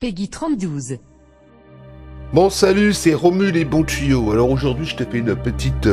Peggy 32. Bon salut, c'est Romul et Bon Tuyau. Alors aujourd'hui je te fais une petite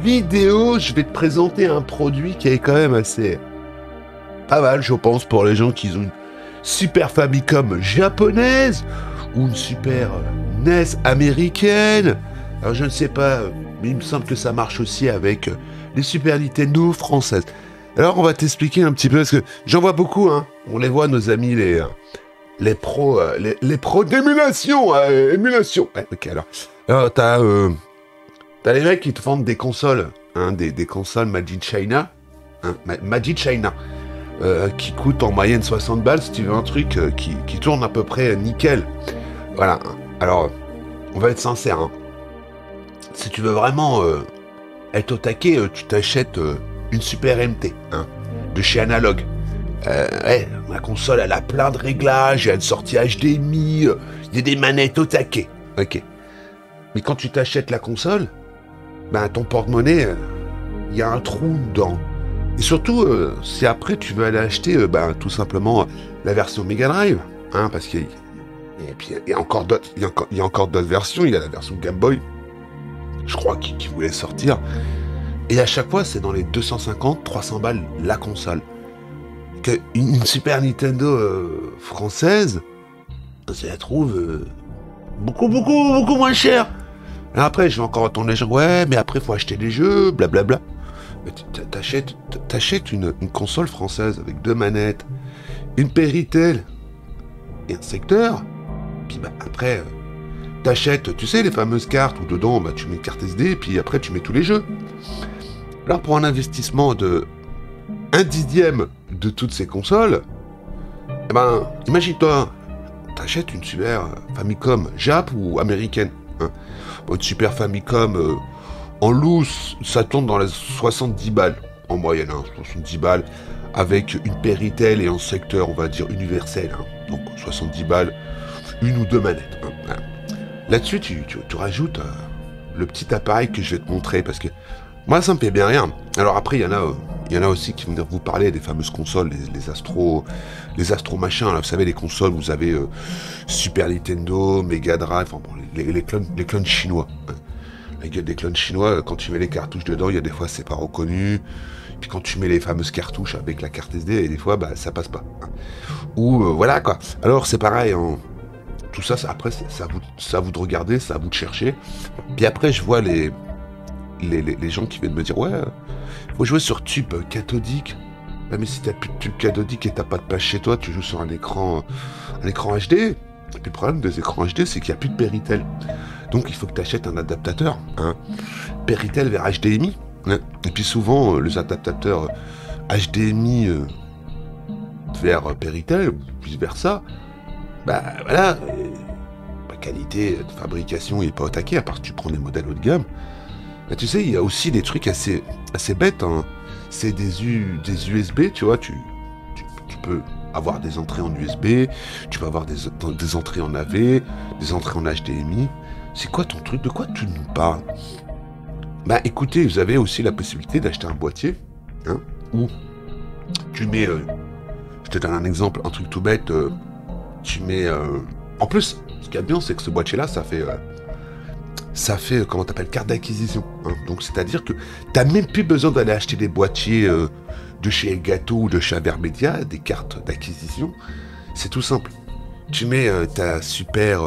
vidéo. Je vais te présenter un produit qui est quand même assez pas mal, je pense, pour les gens qui ont une Super Famicom japonaise ou une Super NES américaine. Alors je ne sais pas, mais il me semble que ça marche aussi avec les Super Nintendo françaises. Alors on va t'expliquer un petit peu, parce que j'en vois beaucoup, hein. On les voit, nos amis, les pros d'émulation, émulation. Ouais, ok, alors t'as les mecs qui te vendent des consoles, hein, des consoles Made in China, hein, Made in China, qui coûtent en moyenne 60 balles si tu veux un truc qui tourne à peu près nickel. Voilà. Alors, on va être sincère, hein. Si tu veux vraiment être au taquet, tu t'achètes une Super MT, hein, de chez Analog. Ouais, la console, elle a plein de réglages, il y a une sortie HDMI, il y a des manettes au taquet. Ok. Mais quand tu t'achètes la console, ben ton porte-monnaie, il y a un trou dedans. Et surtout, si après tu veux aller acheter, tout simplement la version Mega Drive, hein, parce qu'il y a encore d'autres, il y a encore d'autres versions. Il y a la version Game Boy, je crois, qui voulait sortir. Et à chaque fois, c'est dans les 250-300 balles la console. Une Super Nintendo française, je la trouve beaucoup moins chère. Alors après, je vais encore entendre les gens, ouais, mais après, faut acheter des jeux, blablabla. Mais t'achètes une console française avec 2 manettes, une Péritel et un secteur. Puis après, t'achètes, tu sais, les fameuses cartes où dedans, tu mets une carte SD, et puis après, tu mets tous les jeux. Alors pour un investissement de 1/10 de toutes ces consoles, imagine-toi, t'achètes une Super Famicom Jap ou américaine, hein. Une Super Famicom en loose, ça tourne dans les 70 balles en moyenne, hein, 70 balles, avec une Péritel et un secteur, on va dire, universel, hein. Donc 70 balles, 1 ou 2 manettes, hein, voilà. Là-dessus, tu rajoutes le petit appareil que je vais te montrer, parce que moi, ça me fait bien rire. Alors après, il y en a aussi qui vont venir vous parler des fameuses consoles, les Astro machins, là, vous savez, les consoles, vous avez Super Nintendo, Mega Drive, enfin bon, les clones chinois, hein. La gueule des clones chinois, quand tu mets les cartouches dedans, il y a des fois c'est pas reconnu. Puis quand tu mets les fameuses cartouches avec la carte SD, et des fois ça passe pas, hein. Ou voilà quoi. Alors c'est pareil, hein. Tout ça, après c'est à vous de regarder, c'est à vous de chercher. Puis après je vois les gens qui viennent me dire, ouais, faut jouer sur tube cathodique. Ouais, mais si t'as plus de tube cathodique et t'as pas de place chez toi, tu joues sur un écran HD. Et puis le problème des écrans HD, c'est qu'il n'y a plus de Péritel. Donc il faut que tu achètes un adaptateur, hein, Péritel vers HDMI. Hein. Et puis souvent, les adaptateurs HDMI vers Péritel, ou vice versa, voilà, la qualité de fabrication n'est pas au taquet, à part que tu prends des modèles haut de gamme. Mais tu sais, il y a aussi des trucs assez bêtes, hein. C'est des USB, tu vois, tu peux avoir des entrées en USB, tu peux avoir des entrées en AV, des entrées en HDMI. C'est quoi ton truc? De quoi tu nous parles? Écoutez, vous avez aussi la possibilité d'acheter un boîtier, hein, où tu mets, je te donne un exemple, un truc tout bête, tu mets, en plus, ce qu'il y a de bien, c'est que ce boîtier-là, ça fait, comment t'appelles, carte d'acquisition, hein. Donc c'est-à-dire que t'as même plus besoin d'aller acheter des boîtiers de chez Elgato ou de chez Avermedia, des cartes d'acquisition. C'est tout simple. Tu mets ta Super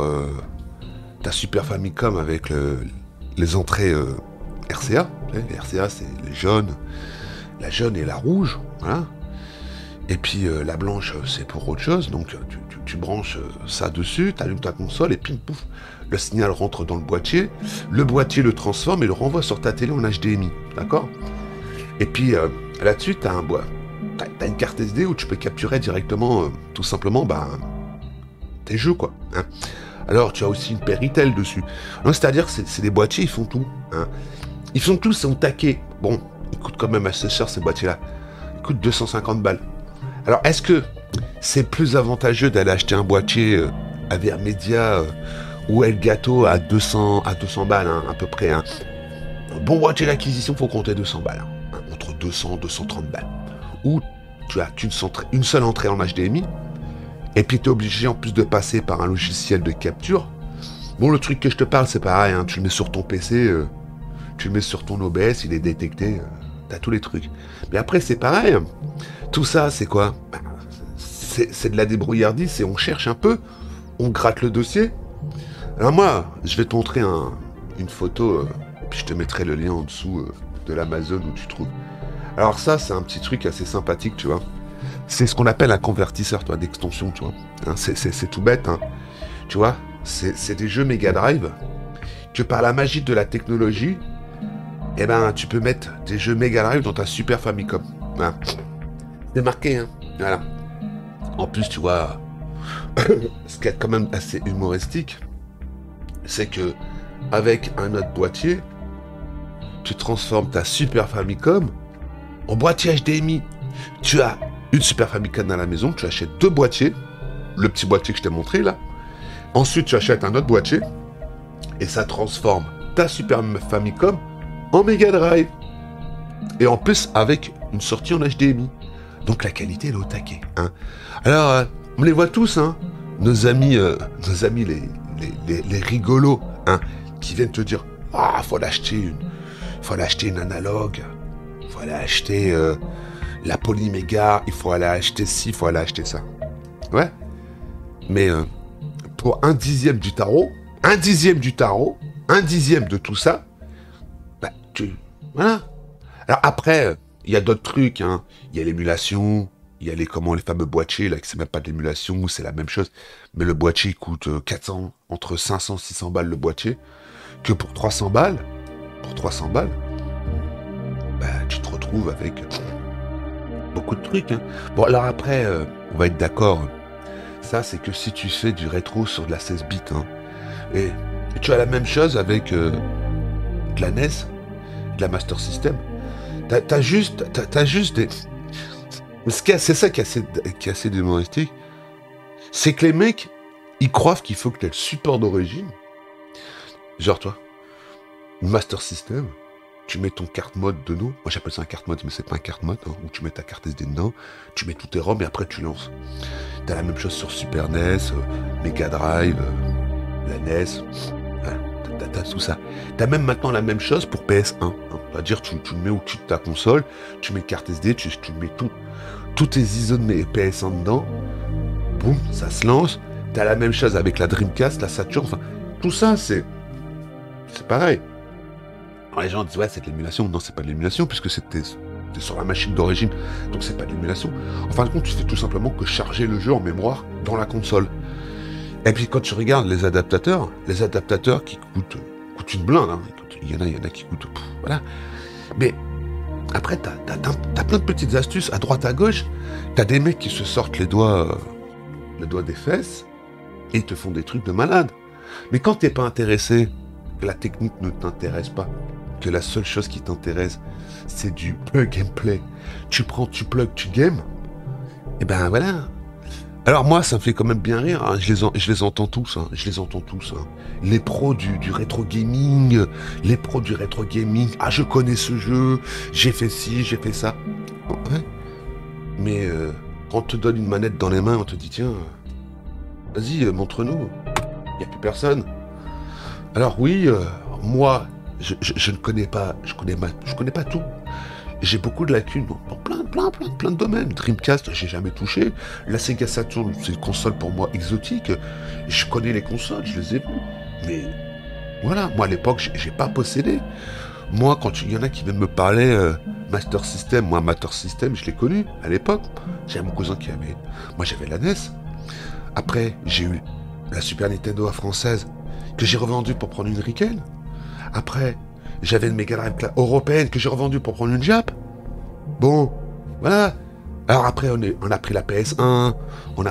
Famicom avec les entrées RCA. Les RCA, c'est les jaunes, la jaune et la rouge, voilà. Et puis la blanche, c'est pour autre chose. Donc tu branches ça dessus, tu allumes ta console et pim pouf, le signal rentre dans le boîtier le transforme et le renvoie sur ta télé en HDMI, d'accord? Et puis là-dessus, t'as une carte SD où tu peux capturer directement, tout simplement, tes jeux, quoi, hein. Alors tu as aussi une Péritel dessus. C'est-à-dire que c'est des boîtiers, ils font tout, hein. Ils font tout, c'est au taquet. Bon, ils coûtent quand même assez cher, ces boîtiers-là. Ils coûtent 250 balles. Alors, est-ce que c'est plus avantageux d'aller acheter un boîtier Avermedia ou Elgato à 200 balles, hein, à peu près, hein. Un bon boîtier d'acquisition, faut compter 200 balles, hein, entre 200 et 230 balles. Ou tu as une seule entrée en HDMI, Et puis t'es obligé en plus de passer par un logiciel de capture. Bon, le truc que je te parle, c'est pareil, hein, tu le mets sur ton PC, tu le mets sur ton OBS, il est détecté, t'as tous les trucs. Mais après, c'est pareil, hein. Tout ça, c'est quoi? C'est de la débrouillardise, et on cherche un peu, on gratte le dossier. Alors moi, je vais te montrer une photo, puis je te mettrai le lien en dessous de l'Amazon où tu trouves. Alors ça, c'est un petit truc assez sympathique, tu vois. C'est ce qu'on appelle un convertisseur, toi, d'extension, tu vois. Hein, c'est tout bête, hein. Tu vois, c'est des jeux Mega Drive que par la magie de la technologie, eh ben, tu peux mettre des jeux Mega Drive dans ta Super Famicom. Voilà. C'est marqué, hein. Voilà. En plus, tu vois, ce qui est quand même assez humoristique, c'est que avec un autre boîtier, tu transformes ta Super Famicom en boîtier HDMI. Tu as une Super Famicom à la maison, tu achètes 2 boîtiers, le petit boîtier que je t'ai montré là. Ensuite, tu achètes un autre boîtier et ça transforme ta Super Famicom en Mega Drive. Et en plus, avec une sortie en HDMI. Donc la qualité, elle est au taquet. Hein. Alors, on les voit tous, hein, nos amis les rigolos, hein, qui viennent te dire « Ah, faut l'acheter une analogue, il faut aller acheter la Polyméga, il faut aller acheter ci, il faut aller acheter ça. » Ouais. Mais pour 1/10 du tarot, 1/10 du tarot, 1/10 de tout ça, bah, voilà. Alors après, il y a d'autres trucs, hein. Il y a l'émulation, il y a les fameux boîtiers, là, que c'est même pas de l'émulation, c'est la même chose. Mais le boîtier coûte 400, entre 500 et 600 balles le boîtier, que pour 300 balles, bah, tu te retrouves avec beaucoup de trucs, hein. Bon, alors après, on va être d'accord, ça, c'est que si tu fais du rétro sur de la 16 bits, hein, et tu as la même chose avec de la NES, de la Master System. T'as juste des... C'est ça qui est assez humoristique. C'est que les mecs, ils croient qu'il faut que tu aies le support d'origine. Genre toi, une Master System, tu mets ton carte mode dedans. Moi j'appelle ça un carte mode, mais c'est pas un carte mode, hein, où tu mets ta carte SD dedans, tu mets tous tes ROM et après tu lances. T'as la même chose sur Super NES, Mega Drive, la NES... T'as tout ça. T'as même maintenant la même chose pour PS1. Hein. C'est-à-dire, tu le mets au-dessus de ta console, tu mets carte SD, tu mets tous tes ISO de PS1 dedans. Boum, ça se lance. T'as la même chose avec la Dreamcast, la Saturn. Enfin, tout ça, c'est pareil. Alors, les gens disent, ouais, c'est de l'émulation. Non, c'est pas de l'émulation, puisque c'était sur la machine d'origine. Donc, c'est pas de l'émulation. En fin de compte, tu fais tout simplement que charger le jeu en mémoire dans la console. Et puis quand tu regardes les adaptateurs qui coûtent une blinde, hein. Il y en a qui coûtent... voilà. Mais après, t'as plein de petites astuces à droite à gauche. T'as des mecs qui se sortent les doigts des fesses et ils te font des trucs de malade. Mais quand t'es pas intéressé, que la technique ne t'intéresse pas, que la seule chose qui t'intéresse, c'est du plug and play. Tu prends, tu plug, tu game, et ben voilà. Alors moi, ça me fait quand même bien rire, hein. Je les entends tous, hein. Les pros du rétro gaming, ah je connais ce jeu, j'ai fait ci, j'ai fait ça. Ouais. Mais quand on te donne une manette dans les mains, on te dit tiens, vas-y, montre-nous. Il n'y a plus personne. Alors oui, moi, je ne connais pas, je connais pas tout. J'ai beaucoup de lacunes dans plein de domaines. Dreamcast, j'ai jamais touché. La Sega Saturn, c'est une console pour moi exotique. Je connais les consoles, je les ai vues. Mais voilà, moi à l'époque, j'ai pas possédé. Moi, quand il y en a qui viennent me parler Master System, moi Master System, je l'ai connu à l'époque. J'avais mon cousin qui avait... Moi j'avais la NES. Après, j'ai eu la Super Nintendo française que j'ai revendue pour prendre une Riken. Après... J'avais une Mega Drive européenne que j'ai revendue pour prendre une Jap. Bon, voilà. Alors après, on a pris la PS1, on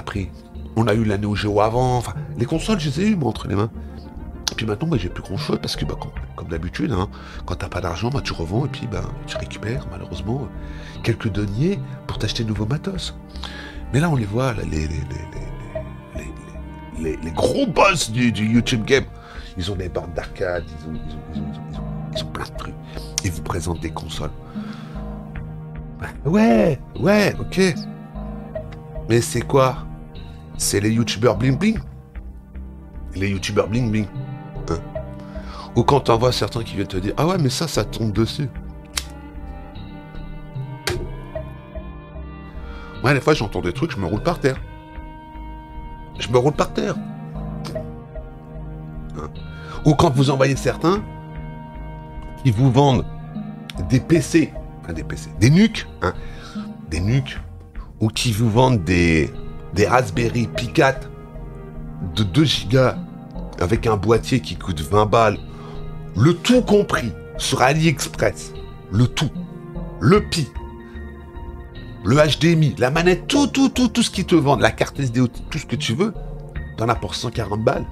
a eu la Neo Geo avant. Enfin, les consoles, je les ai eues, moi, entre les mains. Et puis maintenant, j'ai plus grand-chose parce que, comme d'habitude, hein, quand t'as pas d'argent, tu revends et puis tu récupères, malheureusement, quelques deniers pour t'acheter de nouveaux matos. Mais là, on les voit, là, les gros boss du YouTube Game. Ils ont des bornes d'arcade, ils ont plein de trucs. Ils vous présentent des consoles. Ouais, ok. Mais c'est quoi? c'est les youtubeurs bling bling. Les youtubeurs bling bling. Hein. Ou quand t'en vois certains qui viennent te dire, ah ouais, mais ça tombe dessus. Moi, des fois, j'entends des trucs, je me roule par terre. Je me roule par terre. Hein. Ou quand vous envoyez certains qui vous vendent des PC, des NUC, hein, des NUC, ou qui vous vendent des Raspberry Pi 4 de 2 gigas avec un boîtier qui coûte 20 balles, le tout compris sur AliExpress, le tout, le Pi, le HDMI, la manette, tout ce qu'ils te vendent, la carte SD, tout ce que tu veux, t'en as pour 140 balles,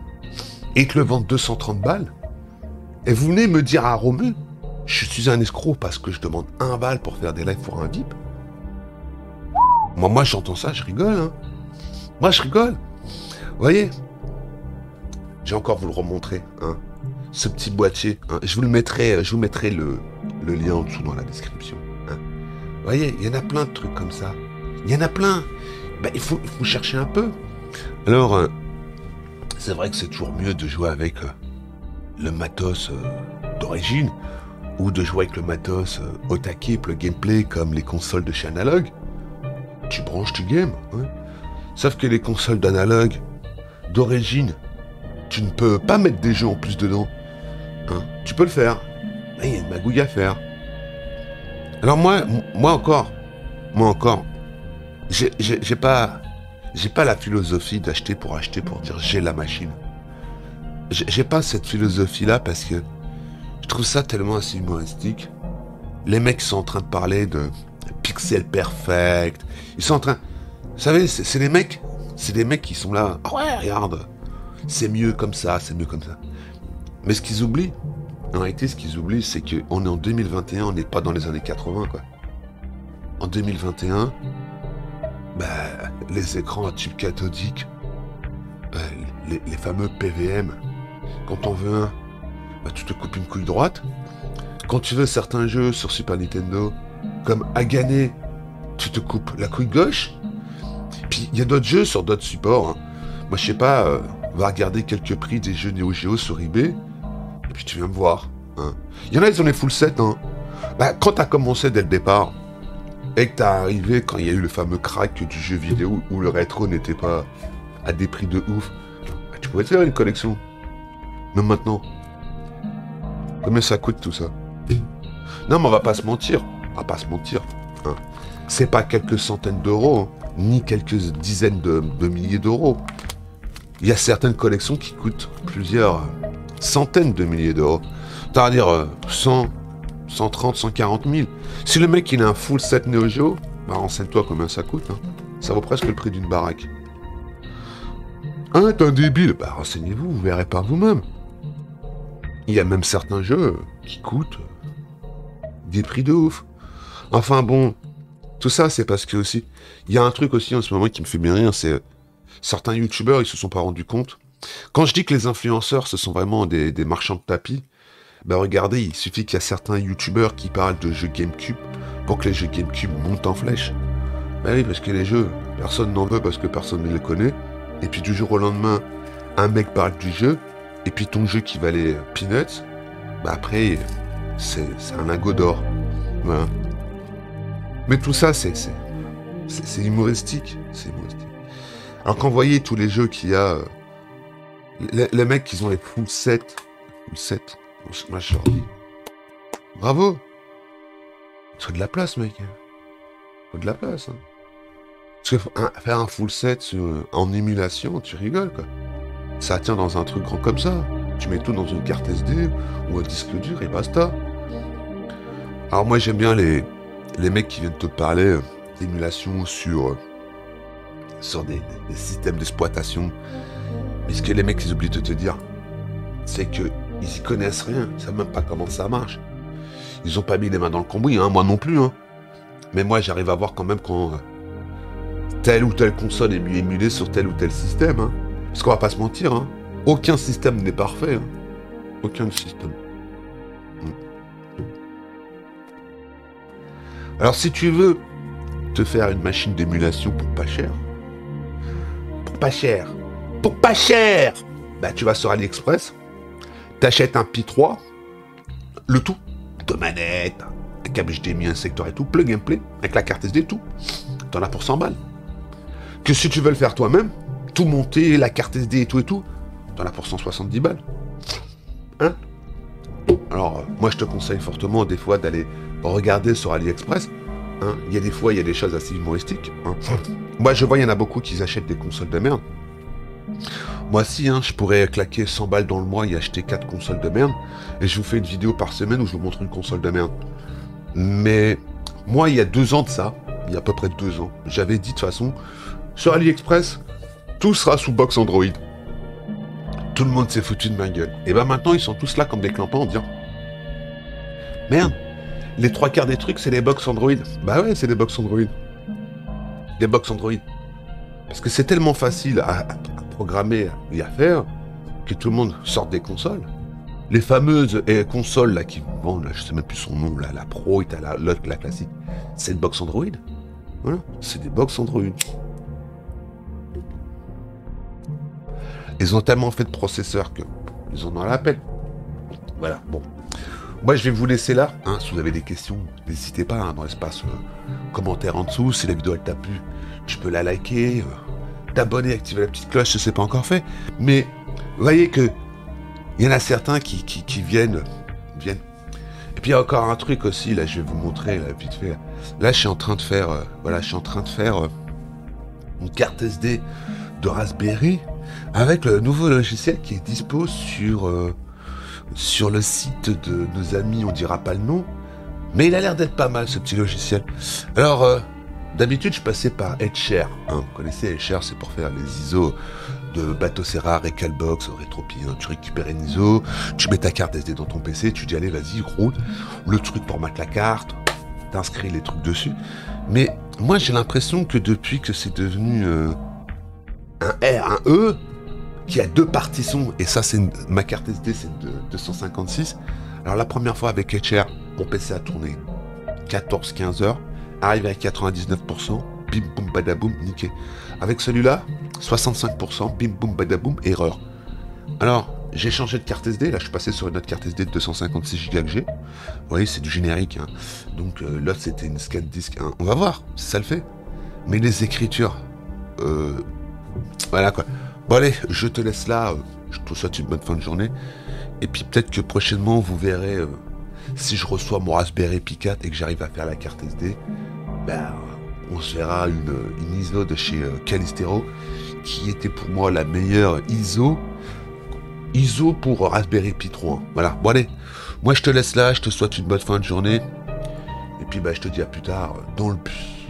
et ils te le vendent 230 balles, et vous venez me dire à Romeu, je suis un escroc parce que je demande 1 balle pour faire des lives pour un VIP. Moi j'entends ça, je rigole, hein. Moi je rigole. Vous voyez, j'ai encore vous le remontrer, hein, ce petit boîtier, hein. Je vous mettrai le lien en dessous dans la description. Hein. Vous voyez, il y en a plein de trucs comme ça. Il y en a plein. Ben, il faut chercher un peu. Alors, c'est vrai que c'est toujours mieux de jouer avec le matos d'origine ou de jouer avec le matos au taquet, le gameplay comme les consoles de chez Analog. Tu branches, tu games. Hein. Sauf que les consoles d'Analog d'origine, tu ne peux pas mettre des jeux en plus dedans. Hein. Tu peux le faire. Mais il y a une magouille à faire. Alors moi encore, j'ai pas la philosophie d'acheter pour dire j'ai la machine. J'ai pas cette philosophie-là parce que je trouve ça tellement assez humoristique. Les mecs sont en train de parler de pixel perfect. Ils sont en train... Vous savez, c'est des mecs qui sont là. Ah ouais, regarde, c'est mieux comme ça, c'est mieux comme ça. Mais ce qu'ils oublient, en réalité, c'est qu'on est en 2021, on n'est pas dans les années 80, quoi. En 2021, bah, les écrans à tube cathodique, les fameux PVM, quand on veut un, bah, tu te coupes une couille droite. Quand tu veux certains jeux sur Super Nintendo, comme Agané, tu te coupes la couille gauche. Puis il y a d'autres jeux sur d'autres supports. Hein. Moi, je sais pas, va regarder quelques prix des jeux Neo Geo sur eBay, et puis tu viens me voir. Hein. Il y en a, ils ont les full set. Hein. Bah, quand t'as commencé dès le départ, et que t'as arrivé quand il y a eu le fameux crack du jeu vidéo où le rétro n'était pas à des prix de ouf, bah, tu pouvais te faire une collection. Même maintenant. Combien ça coûte tout ça? Non, mais on va pas se mentir. Hein. C'est pas quelques centaines d'euros, hein, ni quelques dizaines de milliers d'euros. Il y a certaines collections qui coûtent plusieurs centaines de milliers d'euros. T'as à dire 100, 130, 140 000. Si le mec il a un full set Neo Geo, bah renseigne-toi combien ça coûte. Hein. Ça vaut presque le prix d'une baraque. Hein, t'es un débile? Bah renseignez-vous, vous verrez par vous-même. Il y a même certains jeux qui coûtent des prix de ouf. Enfin bon, tout ça c'est parce que aussi, il y a un truc aussi en ce moment qui me fait bien rire, c'est certains youtubeurs, ils se sont pas rendus compte. Quand je dis que les influenceurs, ce sont vraiment des marchands de tapis, ben regardez, il suffit qu'il y a certains youtubeurs qui parlent de jeux GameCube pour que les jeux GameCube montent en flèche. Ben oui, parce que les jeux, personne n'en veut parce que personne ne les connaît. Et puis du jour au lendemain, un mec parle du jeu, et puis ton jeu qui valait peanuts, ben après, c'est un lingot d'or. Voilà. Mais tout ça, c'est humoristique. C'est humoristique. Alors quand vous voyez tous les jeux qu'il y a, les mecs qui ont les full set, moi je leur dis, bravo. Il faut de la place, mec. Il faut de la place. Hein. Parce que faire un full set en émulation, tu rigoles, quoi. Ça tient dans un truc grand comme ça. Tu mets tout dans une carte SD ou un disque dur et basta. Alors moi j'aime bien les mecs qui viennent te parler d'émulation sur des systèmes d'exploitation. Mais ce que les mecs ils oublient de te dire, c'est que ils y connaissent rien, ils savent même pas comment ça marche. Ils ont pas mis les mains dans le cambouis, hein, moi non plus. Hein. Mais moi j'arrive à voir quand même quand telle ou telle console est mieux émulée sur tel ou tel système. Hein. Parce qu'on va pas se mentir, hein. Aucun système n'est parfait. Hein. Aucun système. Alors si tu veux te faire une machine d'émulation pour pas pas cher. Pour pas cher. Bah tu vas sur AliExpress, t'achètes un Pi 3, le tout, deux manettes, un câble HDMI, un secteur et tout, plug and play, avec la carte SD, tout. T'en as pour 100 balles. Que si tu veux le faire toi-même, tout monter, la carte SD et tout, t'en as pour 170 balles. Hein? Alors, moi je te conseille fortement des fois d'aller regarder sur AliExpress. Hein? Il y a des fois, il y a des choses assez humoristiques. Hein? Moi je vois, il y en a beaucoup qui achètent des consoles de merde. Moi aussi, hein, je pourrais claquer 100 balles dans le mois et acheter 4 consoles de merde. Et je vous fais une vidéo par semaine où je vous montre une console de merde. Mais moi, il y a 2 ans de ça, il y a à peu près 2 ans, j'avais dit de toute façon, sur AliExpress, tout sera sous box Android. Tout le monde s'est foutu de ma gueule. Et ben maintenant, ils sont tous là comme des clampins en disant merde, les 3/4 des trucs, c'est les box Android. Bah ouais, c'est les box Android. Les box Android. Parce que c'est tellement facile à programmer et à faire que tout le monde sort des consoles. Les fameuses consoles là qui vendent, là, je sais même plus son nom, là, la Pro et l'autre, la classique, c'est une box Android. Voilà, c'est des box Android. Ils ont tellement fait de processeurs que ils en ont la peine. Voilà, bon. Moi, je vais vous laisser là. Hein, si vous avez des questions, n'hésitez pas hein, dans l'espace commentaire en dessous. Si la vidéo elle t'a plu, tu peux la liker, t'abonner, activer la petite cloche si c'est pas encore fait. Mais vous voyez que il y en a certains qui viennent. Et puis il y a encore un truc aussi, là, je vais vous montrer là, vite fait. Là, je suis en train de faire, une carte SD de Raspberry avec le nouveau logiciel qui est dispo sur le site de nos amis, on dira pas le nom, mais il a l'air d'être pas mal ce petit logiciel. Alors, d'habitude, je passais par Etcher. Hein, vous connaissez Etcher, c'est pour faire les ISO de Batocera, Recalbox, Retropie. Hein. Tu récupères une ISO, tu mets ta carte SD dans ton PC, tu dis allez, vas-y, roule. Le truc formate la carte, t'inscris les trucs dessus. Mais moi, j'ai l'impression que depuis que c'est devenu un R, un E, qui a 2 partitions, et ça, c'est ma carte SD, c'est de 256. Alors, la première fois avec Etcher, mon PC a tourné 14-15 heures, arrivé à 99%, bim boum badaboum, niqué. Avec celui-là, 65%, bim boum badaboum, erreur. Alors, j'ai changé de carte SD, là je suis passé sur une autre carte SD de 256 Go que j'ai. Vous voyez, c'est du générique. Hein. Donc l'autre c'était une scan disc. Hein. On va voir si ça le fait. Mais les écritures, voilà quoi. Bon allez, je te laisse là. Je te souhaite une bonne fin de journée. Et puis peut-être que prochainement vous verrez si je reçois mon Raspberry Pi 4 et que j'arrive à faire la carte SD. Ben, on se verra une ISO de chez Calistero qui était pour moi la meilleure ISO pour Raspberry Pi 3. Voilà, bon allez, moi je te laisse là, je te souhaite une bonne fin de journée. Et puis bah, je te dis à plus tard dans le bus.